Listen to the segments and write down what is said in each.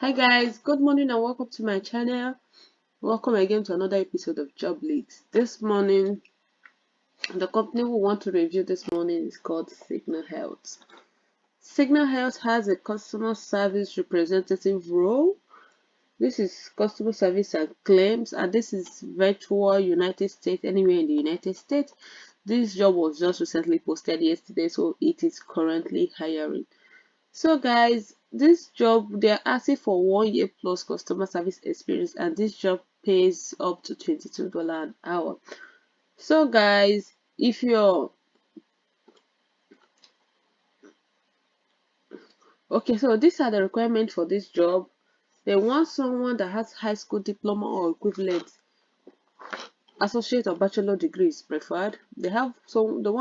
Hi guys, good morning and welcome to my channel. Welcome again to another episode of Job Leads. This morning, the company we want to review this morning is called Signal Health. Signal Health has a customer service representative role. This is customer service and claims, and this is virtual United States, anywhere in the United States. This job was just recently posted yesterday, so it is currently hiring. So guys, this job, they're asking for 1 year plus customer service experience, and this job pays up to $22 an hour. So guys, if you're okay, so these are the requirements for this job. They want someone that has high school diploma or equivalent, associate or bachelor degree is preferred. They want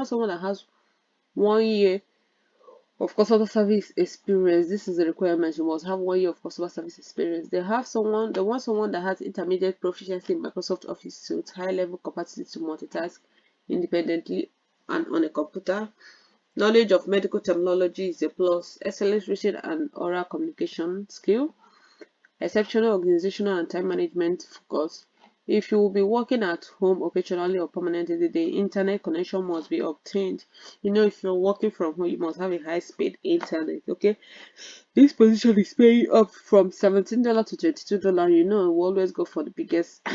someone that has 1 year of customer service experience. This is a requirement. You must have 1 year of customer service experience. They want someone that has intermediate proficiency in Microsoft Office suite, high level capacity to multitask independently and on a computer. Knowledge of medical terminology is a plus. Excellent written and oral communication skill. Exceptional organizational and time management focus. If you will be working at home occasionally or permanently, the internet connection must be obtained. If you're working from home, you must have a high-speed internet. Okay, this position is paying up from $17 to $22. We always go for the biggest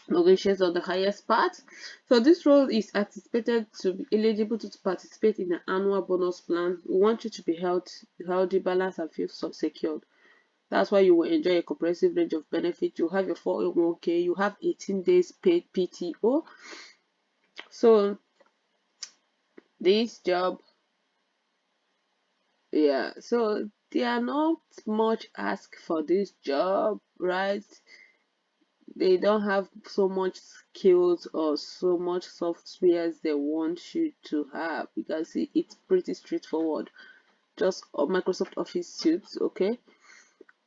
locations on the highest part. So this role is anticipated to be eligible to participate in an annual bonus plan. We want you to be healthy, balanced, and feel so secured. That's why you will enjoy a comprehensive range of benefits. You have your 401k, you have 18 days paid PTO. So this job, yeah, so they are not much asked for this job, right? They don't have so much skills or so much softwares they want you to have, because it's pretty straightforward. Just Microsoft Office suits, okay?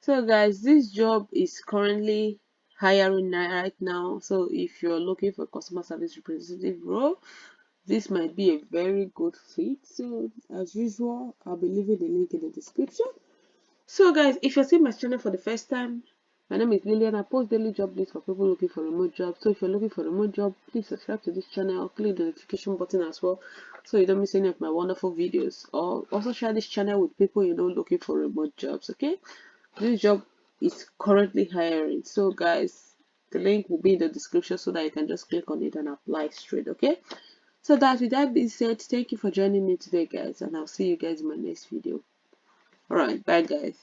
So guys, this job is currently hiring right now. So if you're looking for a customer service representative role, this might be a very good fit. So as usual, I'll be leaving the link in the description. So guys, if you're seeing my channel for the first time, my name is Lillian. I post daily job lists for people looking for remote jobs. So if you're looking for a remote job, please subscribe to this channel, click the notification button as well, so you don't miss any of my wonderful videos. Or also share this channel with people looking for remote jobs. Okay, this job is currently hiring. So guys, the link will be in the description so that you can just click on it and apply straight. Okay, so with that being said, thank you for joining me today guys, and I'll see you guys in my next video. All right, bye guys.